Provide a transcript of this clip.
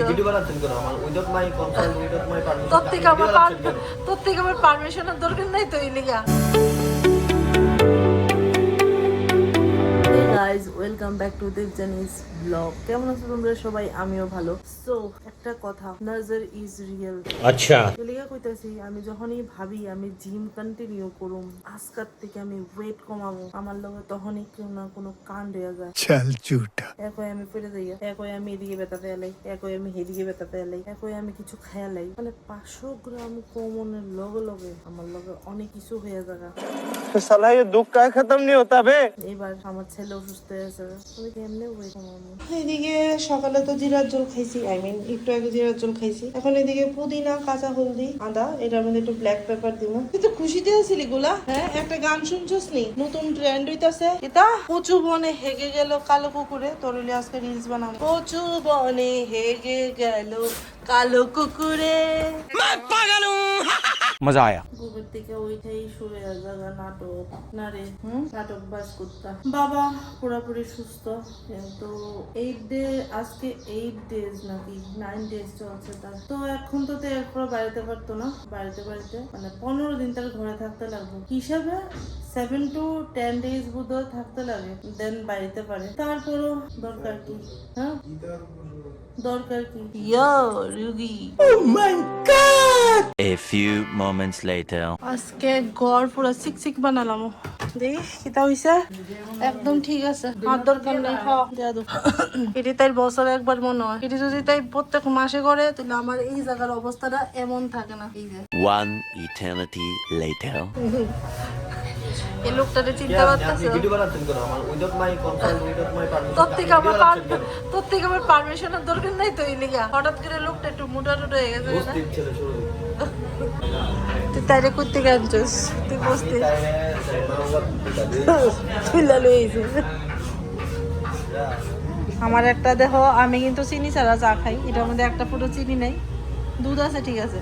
Video বানাচ্ছেন কেন? আমার without my concert, without my permission. তোর থেকে আমার পারমিশনের দরকার নাই তো এই লিগা। Guys welcome back to this journeys blog. কেমন আছো তোমরা সবাই? আমিও ভালো। সো একটা কথা, নজর ইজ রিয়েল। আচ্ছা এলিগা কইতাছি, আমি যখনই ভাবি আমি জিম কন্টিনিউ করুম, আজকাল থেকে আমি ওয়েট কমাবো, আমার লগে তখনই কেউ না কোনো কাণ্ড হয়ে যায়। চল ঝুটা একই আমি ফিরে যাই, একই আমি এদিকে বেতাতে এলাই, একই আমি হেদিকে বেতাতে এলাই, একই আমি কিছু খেয়ালাই, মানে 500 গ্রাম কমনের লগে লগে আমার লগে অনেক কিছু হয়ে যাবে। साला ये दुख का खत्म नहीं होता बे। এবার আমার ছেলে অসুস্থ হয়েছে, আমি কেমনে ওয়েট কমাবো? এদিকে সকালে তো জিরার জল খাইছি, একটু আগে জিরার জল খাইছি। এখন এদিকে পুদিনা, কাঁচা হলদি, আদা, এটার মধ্যে একটু ব্ল্যাক পেপার দিব। তুই তো খুশিতে আছিলি গুলা, হ্যাঁ? একটা গান শুনছস নি? নতুন ট্রেন্ড হইতাছে এটা, কচু বনে হেগে গেল কালো কুকুরে। তোর হইলে আজকে রিলস বানাবো। কচু বনে হেগে গেল কালো কুকুরে। मजा आया। গোবের থেকে ওইটাই শুরু হয়ে যাবে নাটক। না রে, নাটক বাস করতাম। বাবা পুরোপুরি সুস্থ, কিন্তু 8 ডে, আজকে 8 ডেজ নাকি 9 ডেজ চলছে তার। তো এখন তো এরপর বাড়িতে পারতো না, বাড়িতে মানে 15 দিন তার ঘরে থাকতে লাগবে হিসাবে। 7 to 10 ডেজ বোধহয় থাকতে লাগে, দেন বাড়িতে পারে। তারপরও দরকার কি? হ্যাঁ দরকার কি? ইয়ো রুগী। A few moments later. আজকে গড় পুরো চিকচিক বানালাম। দেখি কিতা হইছে, একদম ঠিক আছে, আর দরকার নেই। এটি তাই বছরে একবার মনে হয়। এটি যদি তাই প্রত্যেক মাসে করে, তাহলে আমার এই জায়গার অবস্থাটা এমন থাকে না। এই যে One eternity later. এই লোকটারে চিন্তা করতেছে, ভিডিও বানাচ্ছেন কেন? আমার without my concert, without my permission. তোর থেকে আমার পারমিশনের দরকার নাই তো এই লিগা। হঠাৎ করে লোকটা একটু মোটা টোটা হয়ে গেছে না? বস্তির ছেলে শুরু। তুই তাইরে করতে গেছিস, তুই বসতে চুলা লইছে। আমার একটা দেখো, আমি কিন্তু চিনি ছাড়া চা খাই, এটার মধ্যে একটা ফুটো চিনি নাই। দুধ আছে ঠিক আছে,